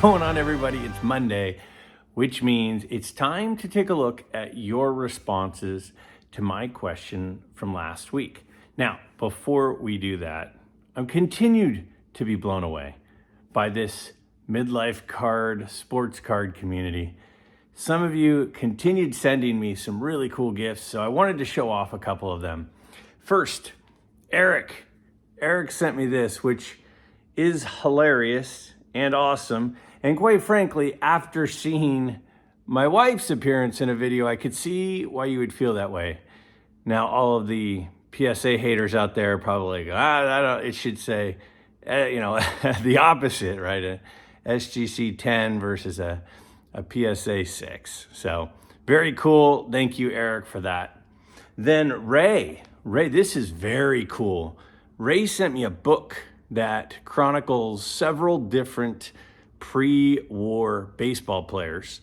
going on, everybody? It's Monday, which means it's time to take a look at your responses to my question from last week. Now, before we do that, I'm continued to be blown away by this midlife card, sports card community. Some of you continued sending me some really cool gifts, so I wanted to show off a couple of them. First, Eric. Eric sent me this, which is hilarious and awesome. And quite frankly, after seeing my wife's appearance in a video, I could see why you would feel that way. Now, all of the PSA haters out there are probably like, it should say, the opposite, right? A SGC 10 versus a PSA 6. So very cool. Thank you, Eric, for that. Then Ray, this is very cool. Ray sent me a book that chronicles several different pre-war baseball players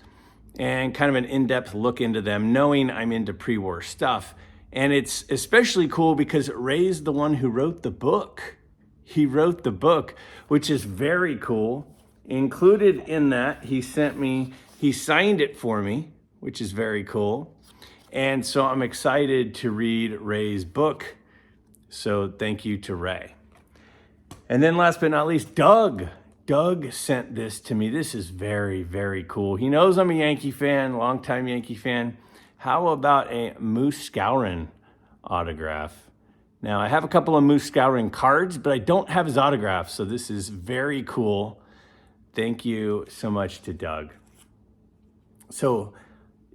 and kind of an in-depth look into them, knowing I'm into pre-war stuff. And it's especially cool because Ray's the one who wrote the book. He wrote the book, which is very cool. Included in that, he signed it for me, which is very cool. And so I'm excited to read Ray's book. So thank you to Ray. And then last but not least, Doug. Doug sent this to me. This is very, very cool. He knows I'm a Yankee fan, longtime Yankee fan. How about a Moose Skowron autograph? Now, I have a couple of Moose Skowron cards, but I don't have his autograph, so this is very cool. Thank you so much to Doug. So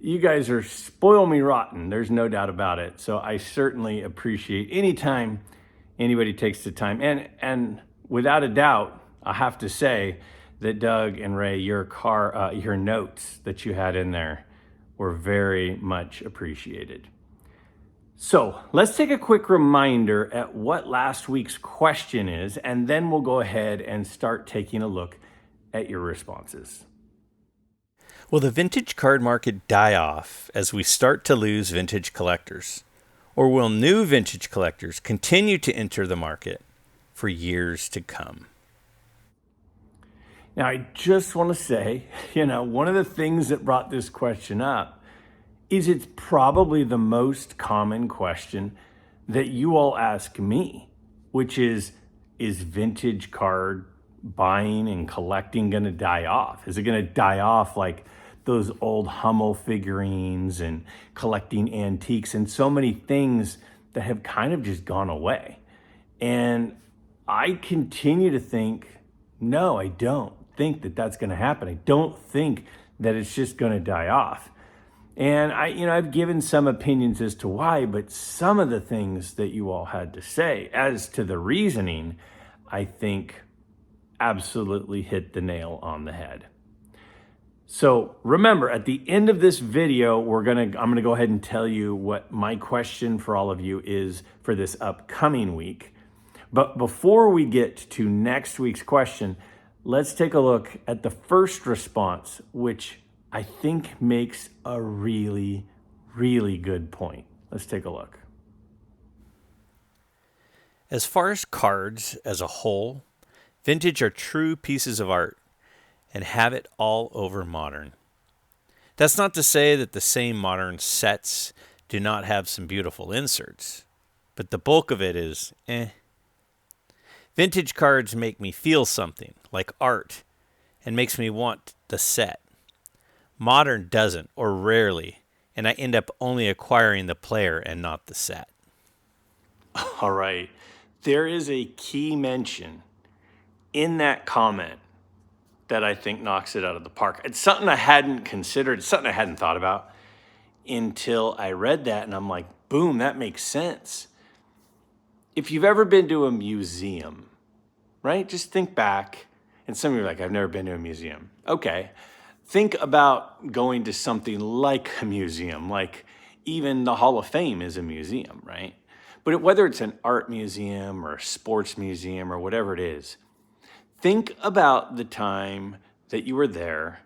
you guys are spoil me rotten. There's no doubt about it. So I certainly appreciate any time anybody takes the time. And without a doubt, I have to say that Doug and Ray, your notes that you had in there were very much appreciated. So let's take a quick reminder at what last week's question is, and then we'll go ahead and start taking a look at your responses. Will the vintage card market die off as we start to lose vintage collectors? Or will new vintage collectors continue to enter the market for years to come? Now, I just want to say, one of the things that brought this question up is it's probably the most common question that you all ask me, which is vintage card buying and collecting going to die off? Is it going to die off like those old Hummel figurines and collecting antiques and so many things that have kind of just gone away? And I continue to think, no, I don't think that that's going to happen. I don't think that it's just going to die off. And I've given some opinions as to why, but some of the things that you all had to say as to the reasoning, I think absolutely hit the nail on the head. So remember, at the end of this video, I'm gonna go ahead and tell you what my question for all of you is for this upcoming week. But before we get to next week's question, let's take a look at the first response, which I think makes a really, really good point. Let's take a look. As far as cards as a whole, vintage are true pieces of art and have it all over modern. That's not to say that the same modern sets do not have some beautiful inserts, but the bulk of it is Vintage cards make me feel something, like art, and makes me want the set. Modern doesn't, or rarely, and I end up only acquiring the player and not the set. All right. There is a key mention in that comment that I think knocks it out of the park. It's something I hadn't considered, it's something I hadn't thought about until I read that, and I'm like, boom, that makes sense. If you've ever been to a museum, right? Just think back, and some of you are like, I've never been to a museum. Okay. Think about going to something like a museum, like even the Hall of Fame is a museum, right? But whether it's an art museum or a sports museum or whatever it is, think about the time that you were there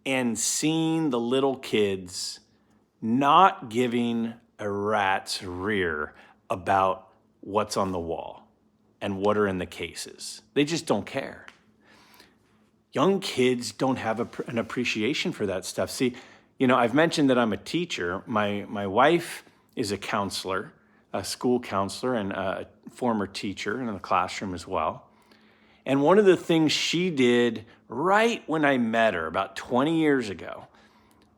and seeing the little kids not giving a rat's rear about what's on the wall and what are in the cases. They just don't care. young kids don't have an appreciation for that stuff. See, I've mentioned that I'm a teacher. My wife is a counselor, a school counselor, and a former teacher in the classroom as well. And one of the things she did right when I met her about 20 years ago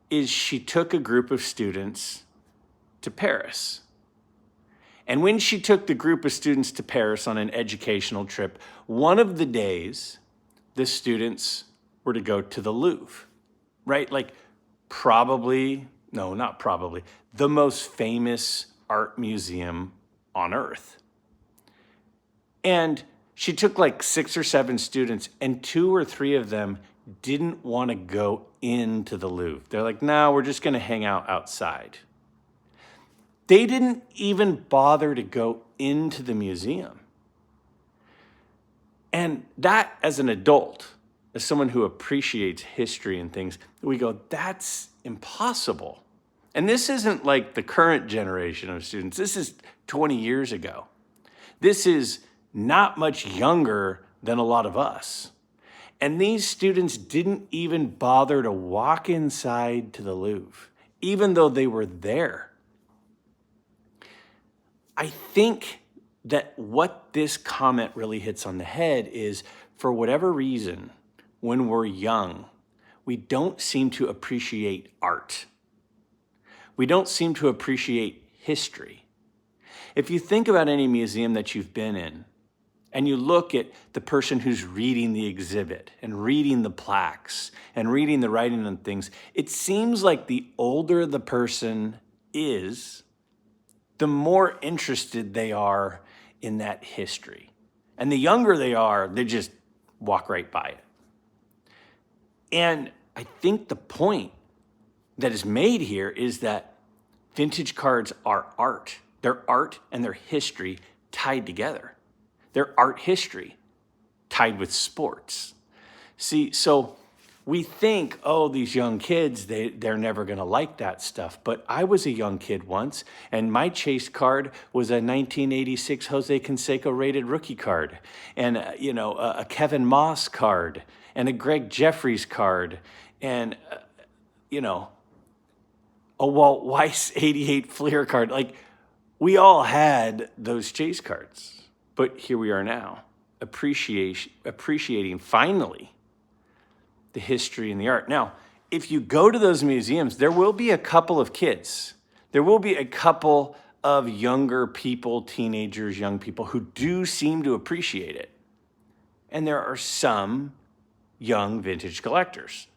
is she took a group of students to Paris. And when she took the group of students to Paris on an educational trip, one of the days the students were to go to the Louvre, right? Like not probably, the most famous art museum on earth. And she took like 6 or 7 students, and 2 or 3 of them didn't want to go into the Louvre. They're like, no, we're just going to hang out outside. They didn't even bother to go into the museum. And that, as an adult, as someone who appreciates history and things, we go, that's impossible. And this isn't like the current generation of students. This is 20 years ago. This is not much younger than a lot of us. And these students didn't even bother to walk inside to the Louvre, even though they were there. I think that what this comment really hits on the head is, for whatever reason, when we're young, we don't seem to appreciate art. We don't seem to appreciate history. If you think about any museum that you've been in, and you look at the person who's reading the exhibit and reading the plaques and reading the writing and things, it seems like the older the person is, the more interested they are in that history. And the younger they are, they just walk right by it. And I think the point that is made here is that vintage cards are art. They're art and their history tied together. They're art history tied with sports. See, so we think, oh, these young kids, they're never going to like that stuff. But I was a young kid once, and my chase card was a 1986 Jose Canseco rated rookie card, and a Kevin Moss card, and a Greg Jeffries card, and a Walt Weiss 88 Fleer card. Like, we all had those chase cards. But here we are now, appreciating finally the history and the art. Now, if you go to those museums, there will be a couple of kids. There will be a couple of younger people, teenagers, young people who do seem to appreciate it. And there are some young vintage collectors.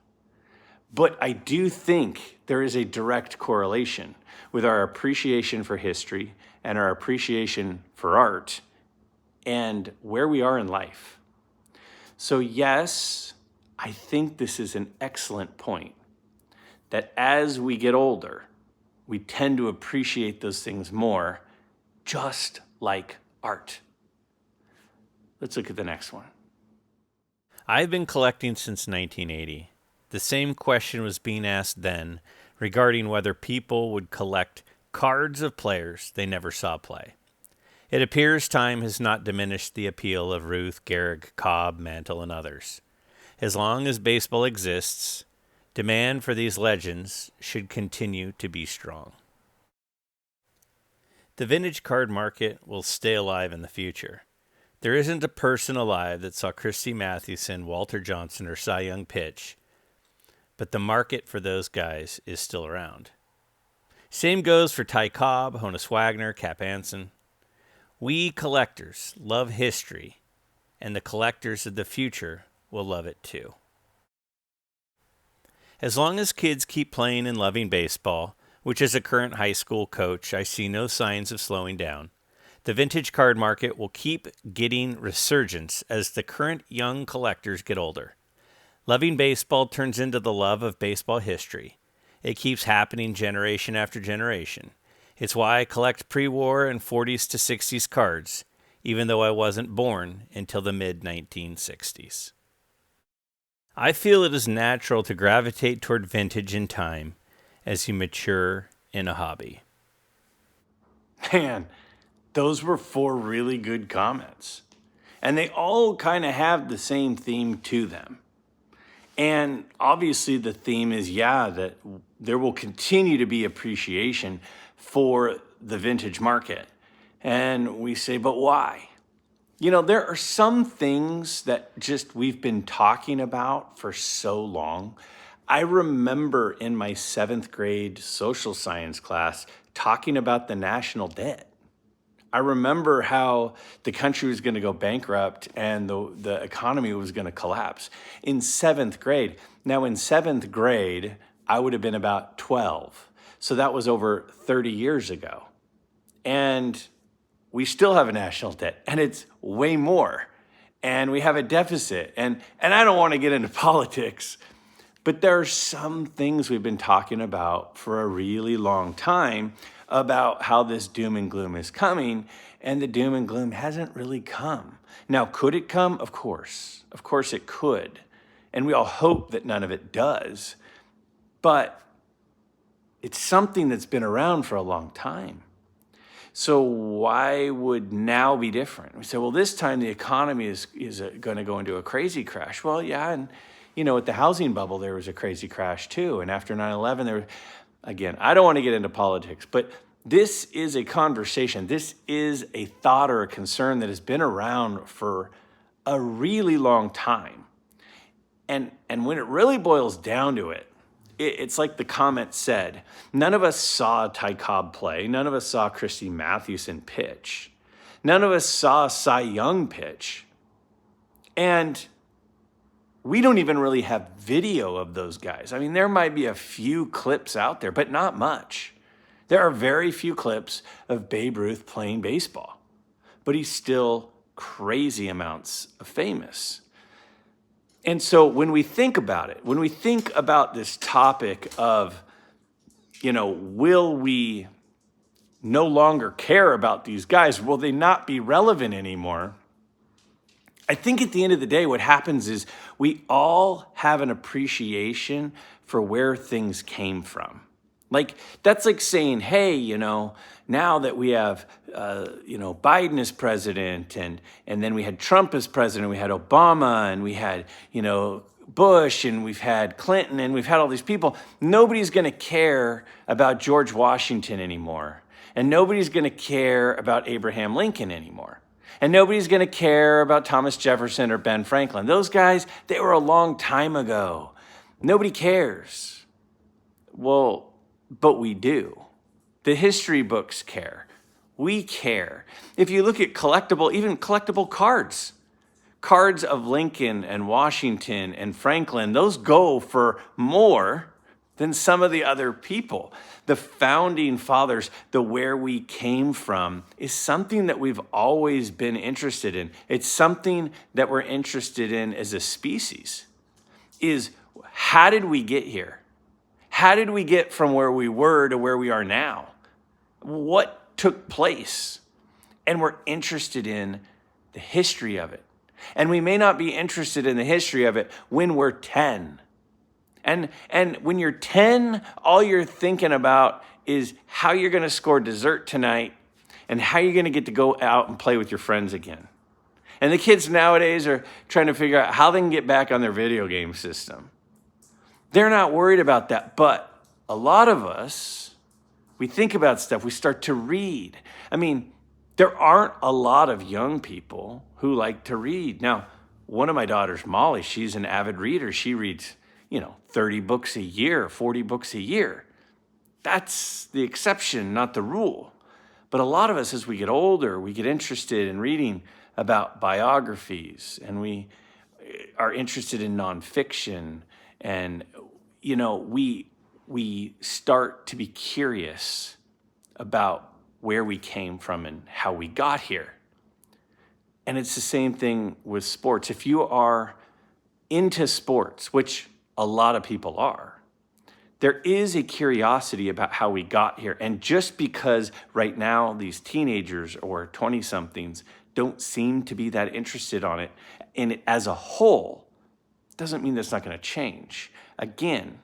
But I do think there is a direct correlation with our appreciation for history and our appreciation for art and where we are in life. So yes, I think this is an excellent point, that as we get older, we tend to appreciate those things more, just like art. Let's look at the next one. I've been collecting since 1980. The same question was being asked then regarding whether people would collect cards of players they never saw play. It appears time has not diminished the appeal of Ruth, Gehrig, Cobb, Mantle, and others. As long as baseball exists, demand for these legends should continue to be strong. The vintage card market will stay alive in the future. There isn't a person alive that saw Christy Mathewson, Walter Johnson, or Cy Young pitch, but the market for those guys is still around. Same goes for Ty Cobb, Honus Wagner, Cap Anson. We collectors love history, and the collectors of the future will love it too. As long as kids keep playing and loving baseball, which as a current high school coach, I see no signs of slowing down, the vintage card market will keep getting resurgence as the current young collectors get older. Loving baseball turns into the love of baseball history. It keeps happening generation after generation. It's why I collect pre-war and 40s to 60s cards, even though I wasn't born until the mid-1960s. I feel it is natural to gravitate toward vintage in time as you mature in a hobby. Man, those were 4 really good comments. And they all kind of have the same theme to them. And obviously, the theme is, yeah, that there will continue to be appreciation for the vintage market. And we say, but why? You know, there are some things that just we've been talking about for so long. I remember in my 7th grade social science class talking about the national debt. I remember how the country was going to go bankrupt and the economy was going to collapse in 7th grade. Now, in 7th grade, I would have been about 12. So that was over 30 years ago. And we still have a national debt, and it's way more. And we have a deficit. And I don't want to get into politics, but there are some things we've been talking about for a really long time about how this doom and gloom is coming, and the doom and gloom hasn't really come. Now, could it come? Of course. Of course it could. And we all hope that none of it does. But it's something that's been around for a long time. So why would now be different? We say, well, this time the economy is going to go into a crazy crash. Well, yeah, and you know, with the housing bubble, there was a crazy crash too. And after 9/11, there, again, I don't want to get into politics, but this is a conversation. This is a thought or a concern that has been around for a really long time. And when it really boils down to it, it's like the comment said, none of us saw Ty Cobb play. None of us saw Christy Mathewson pitch. None of us saw Cy Young pitch. And we don't even really have video of those guys. I mean, there might be a few clips out there, but not much. There are very few clips of Babe Ruth playing baseball, but he's still crazy amounts of famous. And so when we think about it, when we think about this topic of, you know, will we no longer care about these guys? Will they not be relevant anymore? I think at the end of the day, what happens is we all have an appreciation for where things came from. Like, that's like saying, hey, you know, now that we have, Biden as president, and then we had Trump as president, we had Obama, and we had, Bush, and we've had Clinton, and we've had all these people, nobody's going to care about George Washington anymore. And nobody's going to care about Abraham Lincoln anymore. And nobody's going to care about Thomas Jefferson or Ben Franklin. Those guys, they were a long time ago. Nobody cares. Well, but we do. The history books care. We care. If you look at even collectible cards of Lincoln and Washington and Franklin, those go for more than some of the other people. The founding fathers, the where we came from, is something that we've always been interested in. It's something that we're interested in as a species. Is how did we get here? How did we get from where we were to where we are now? What took place? And we're interested in the history of it. And we may not be interested in the history of it when we're 10. And when you're 10, all you're thinking about is how you're going to score dessert tonight and how you're going to get to go out and play with your friends again. And the kids nowadays are trying to figure out how they can get back on their video game system. They're not worried about that. But a lot of us, we think about stuff. We start to read. I mean, there aren't a lot of young people who like to read. Now, one of my daughters, Molly, she's an avid reader. She reads 30 books a year, 40 books a year. That's the exception, not the rule. But a lot of us, as we get older, we get interested in reading about biographies, and we are interested in nonfiction, and we start to be curious about where we came from and how we got here. And it's the same thing with sports. If you are into sports, which a lot of people are, there is a curiosity about how we got here. And just because right now these teenagers or 20-somethings don't seem to be that interested in it as a whole, doesn't mean that's not going to change. Again,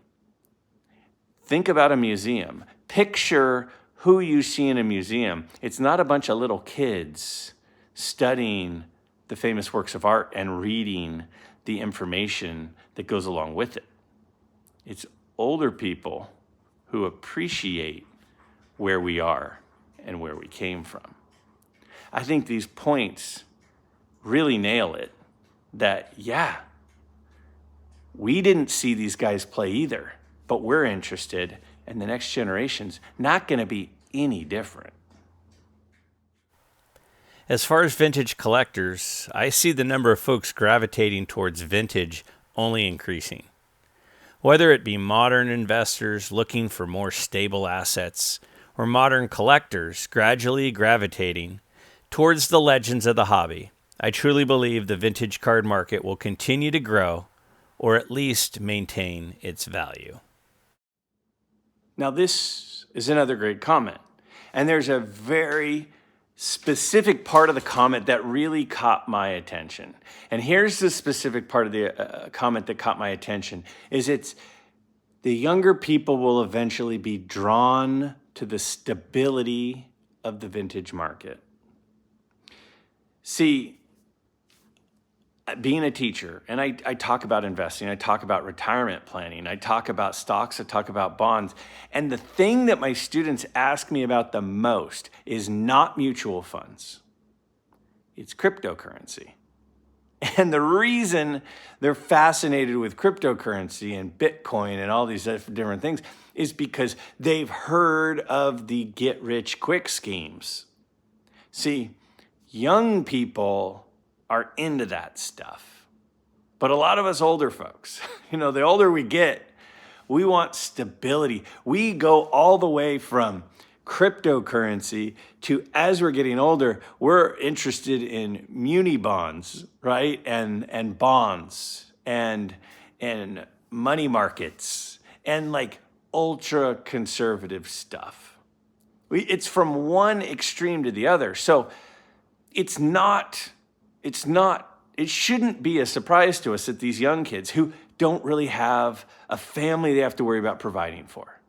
think about a museum. Picture who you see in a museum. It's not a bunch of little kids studying the famous works of art and reading the information that goes along with it. It's older people who appreciate where we are and where we came from. I think these points really nail it, that, yeah, we didn't see these guys play either, but we're interested, and the next generation's not going to be any different. As far as vintage collectors, I see the number of folks gravitating towards vintage only increasing. Whether it be modern investors looking for more stable assets or modern collectors gradually gravitating towards the legends of the hobby, I truly believe the vintage card market will continue to grow or at least maintain its value. Now, this is another great comment. And there's a very specific part of the comment that really caught my attention. And here's the specific part of the comment that caught my attention, is it's the younger people will eventually be drawn to the stability of the vintage market. See, being a teacher, and I talk about investing, I talk about retirement planning, I talk about stocks, I talk about bonds. And the thing that my students ask me about the most is not mutual funds. It's cryptocurrency. And the reason they're fascinated with cryptocurrency and Bitcoin and all these different things is because they've heard of the get-rich-quick schemes. See, young people are into that stuff. But a lot of us older folks, the older we get, we want stability. We go all the way from cryptocurrency to, as we're getting older, we're interested in muni bonds, right? And bonds and money markets and like ultra conservative stuff. It's from one extreme to the other. So it shouldn't be a surprise to us that these young kids who don't really have a family they have to worry about providing for,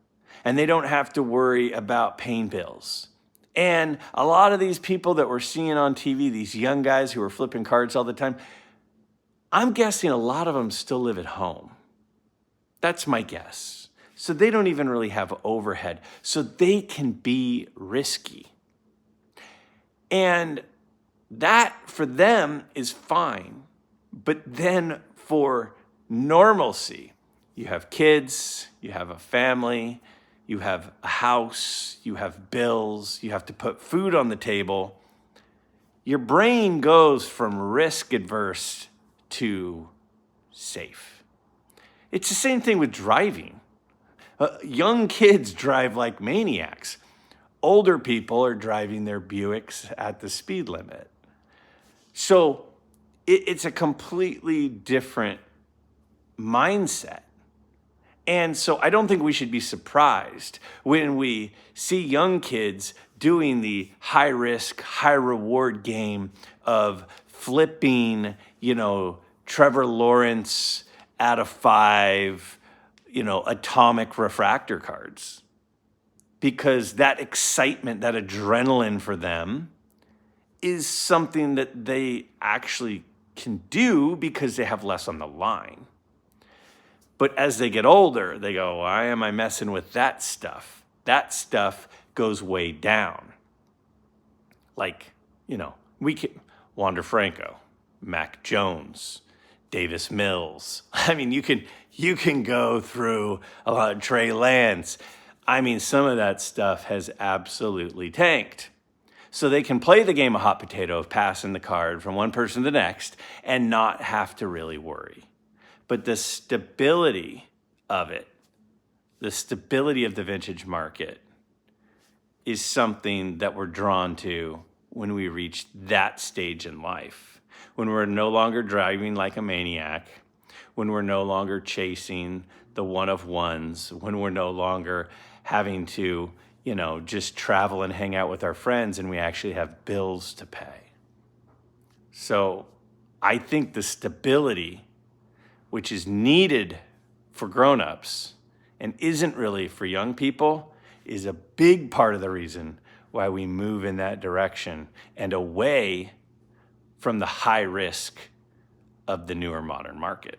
and they don't have to worry about paying bills. And a lot of these people that we're seeing on TV, these young guys who are flipping cards all the time, I'm guessing a lot of them still live at home. That's my guess. So they don't even really have overhead. So they can be risky. And that for them is fine. But then for normalcy, you have kids, you have a family, you have a house, you have bills, you have to put food on the table. Your brain goes from risk adverse to safe. It's the same thing with driving. Young kids drive like maniacs. Older people are driving their Buicks at the speed limit. So it's a completely different mindset. And so I don't think we should be surprised when we see young kids doing the high risk, high reward game of flipping, Trevor Lawrence out of 5, atomic refractor cards. Because that excitement, that adrenaline for them is something that they actually can do because they have less on the line. But as they get older, they go, why am I messing with that stuff? That stuff goes way down. Like, Wander Franco, Mac Jones, Davis Mills. I mean, you can go through a lot of Trey Lance. I mean, some of that stuff has absolutely tanked. So they can play the game of hot potato of passing the card from one person to the next and not have to really worry. But the stability of it, the stability of the vintage market is something that we're drawn to when we reach that stage in life. When we're no longer driving like a maniac, when we're no longer chasing the one of ones, when we're no longer having to, just travel and hang out with our friends and we actually have bills to pay. So I think the stability, which is needed for grown-ups and isn't really for young people, is a big part of the reason why we move in that direction and away from the high risk of the newer modern market.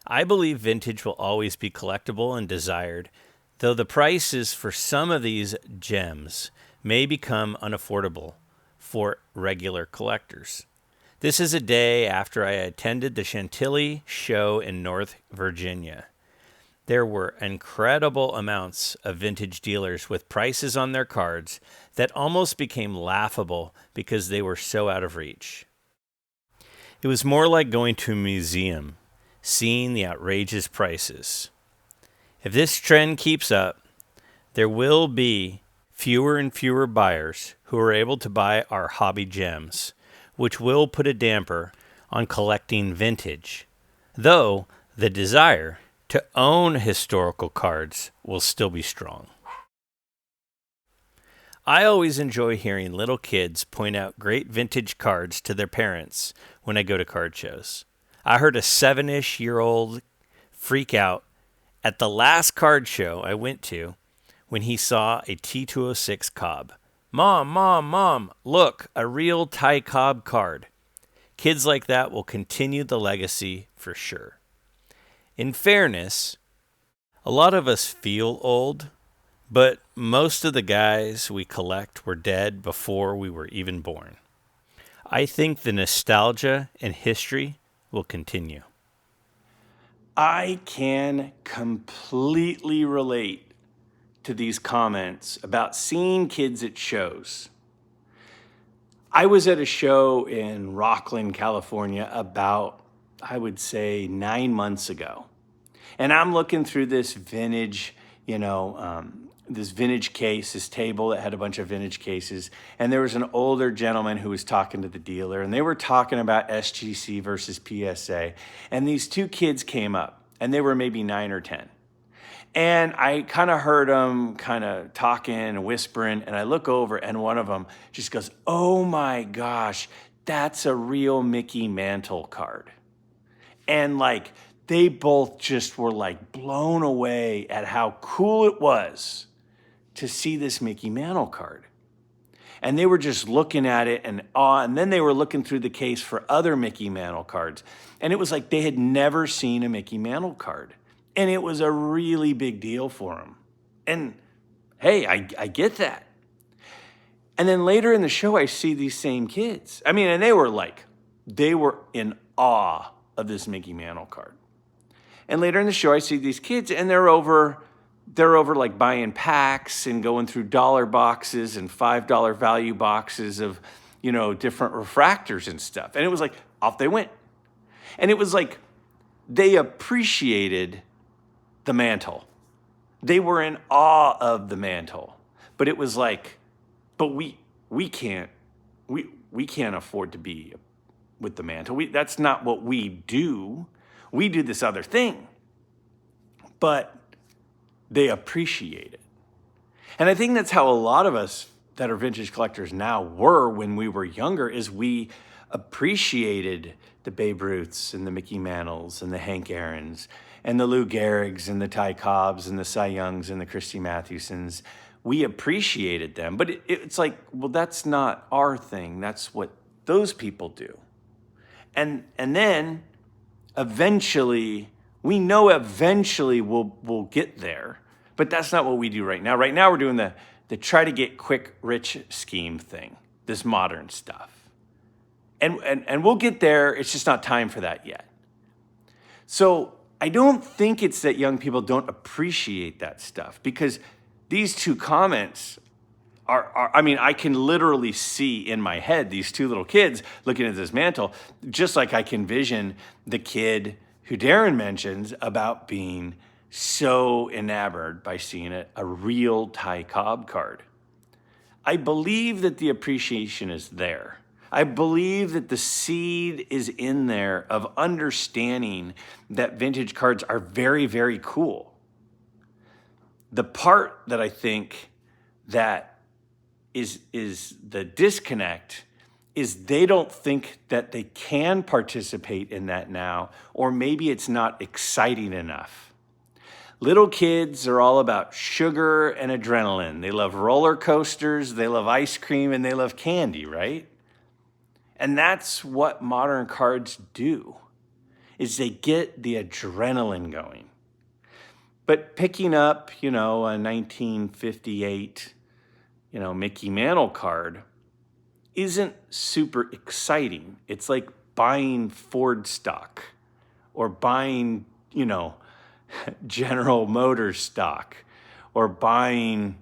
I believe vintage will always be collectible and desired, though the prices for some of these gems may become unaffordable for regular collectors. This is a day after I attended the Chantilly show in North Virginia. There were incredible amounts of vintage dealers with prices on their cards that almost became laughable because they were so out of reach. It was more like going to a museum, seeing the outrageous prices. If this trend keeps up, there will be fewer and fewer buyers who are able to buy our hobby gems, which will put a damper on collecting vintage, though the desire to own historical cards will still be strong. I always enjoy hearing little kids point out great vintage cards to their parents when I go to card shows. I heard a 7-ish-year-old freak out at the last card show I went to when he saw a T206 Cobb. Mom, look, a real Ty Cobb card. Kids like that will continue the legacy for sure. In fairness, a lot of us feel old, but most of the guys we collect were dead before we were even born. I think the nostalgia and history will continue. I can completely relate to these comments about seeing kids at shows. I was at a show in Rocklin, California about, I would say, 9 months ago. And I'm looking through this vintage, this vintage case, this table that had a bunch of vintage cases. And there was an older gentleman who was talking to the dealer, and they were talking about SGC versus PSA. And these two kids came up, and they were maybe 9 or 10. And I kind of heard them kind of talking and whispering, and I look over, and one of them just goes, "Oh my gosh, that's a real Mickey Mantle card." And like, they both just were like blown away at how cool it was to see this Mickey Mantle card. And they were just looking at it in awe, and then they were looking through the case for other Mickey Mantle cards. And it was like they had never seen a Mickey Mantle card. And it was a really big deal for them. And hey, I get that. And then later in the show, I see these same kids. I mean, and they were in awe of this Mickey Mantle card. And later in the show, I see these kids, and they're over like buying packs and going through dollar boxes and $5 value boxes of, different refractors and stuff. And it was like, off they went. And it was like, they appreciated the mantle. They were in awe of the mantle. But it was like, but we can't afford to be with the mantle. That's not what we do. We do this other thing. But they appreciate it. And I think that's how a lot of us that are vintage collectors now were when we were younger, is we appreciated the Babe Ruths and the Mickey Mantles and the Hank Aaron's and the Lou Gehrigs and the Ty Cobbs and the Cy Youngs and the Christy Mathewsons. We appreciated them, but it's like, well, that's not our thing. That's what those people do. And then eventually, we know eventually we'll get there, but that's not what we do right now. Right now, we're doing the try to get quick rich scheme thing, this modern stuff. And we'll get there. It's just not time for that yet. So I don't think it's that young people don't appreciate that stuff, because these two comments are I mean, I can literally see in my head these two little kids looking at this mantle, just like I can vision the kid who Darren mentions about being so enamored by seeing a real Ty Cobb card. I believe that the appreciation is there. I believe that the seed is in there of understanding that vintage cards are very, very cool. The part that I think that is the disconnect is they don't think that they can participate in that now, or maybe it's not exciting enough. Little kids are all about sugar and adrenaline. They love roller coasters, they love ice cream, and they love candy, right? And that's what modern cards do, is they get the adrenaline going. But picking up, a 1958, Mickey Mantle card isn't super exciting. It's like buying Ford stock or buying, General Motors stock or buying,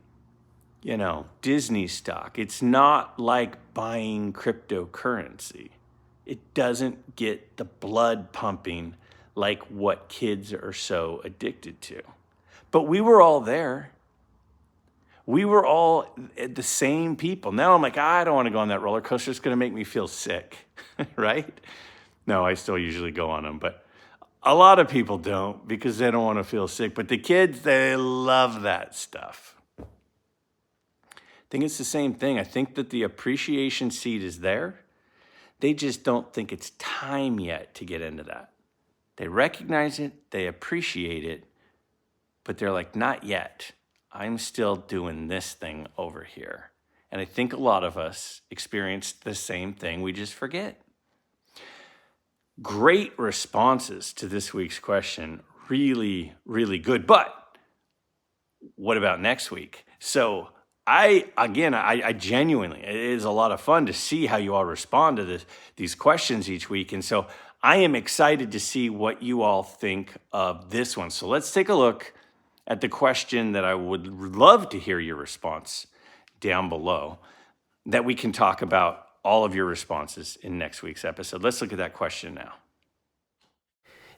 Disney stock. It's not like buying cryptocurrency. It doesn't get the blood pumping like what kids are so addicted to. But we were all there. We were all the same people. Now I'm like, I don't want to go on that roller coaster. It's going to make me feel sick, right? No, I still usually go on them, but a lot of people don't because they don't want to feel sick. But the kids, they love that stuff. I think it's the same thing. I think that the appreciation seed is there. They just don't think it's time yet to get into that. They recognize it, they appreciate it, but they're like, not yet. I'm still doing this thing over here. And I think a lot of us experienced the same thing. We just forget. Great responses to this week's question. Really, really good. But what about next week? So I genuinely, it is a lot of fun to see how you all respond to these questions each week. And so I am excited to see what you all think of this one. So let's take a look at the question that I would love to hear your response down below, that we can talk about all of your responses in next week's episode. Let's look at that question now.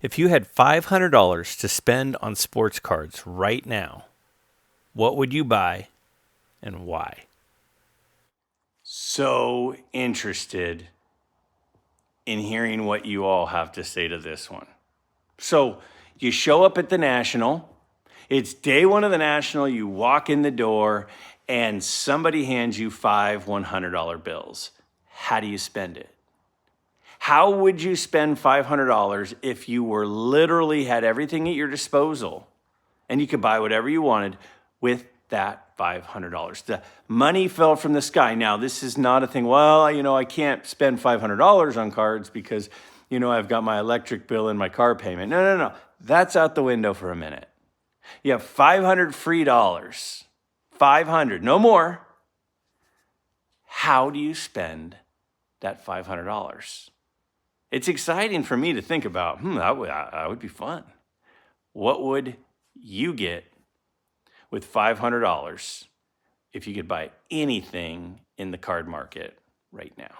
If you had $500 to spend on sports cards right now, what would you buy and why? So interested in hearing what you all have to say to this one. So you show up at the National. It's day one of the National. You walk in the door and somebody hands you 5 $100 bills. How do you spend it? How would you spend $500 if you were literally had everything at your disposal and you could buy whatever you wanted with that $500? The money fell from the sky. Now, this is not a thing, well, I can't spend $500 on cards because, I've got my electric bill and my car payment. No. That's out the window for a minute. You have $500 free dollars. $500, no more. How do you spend that $500? It's exciting for me to think about, that would be fun. What would you get with $500 if you could buy anything in the card market right now?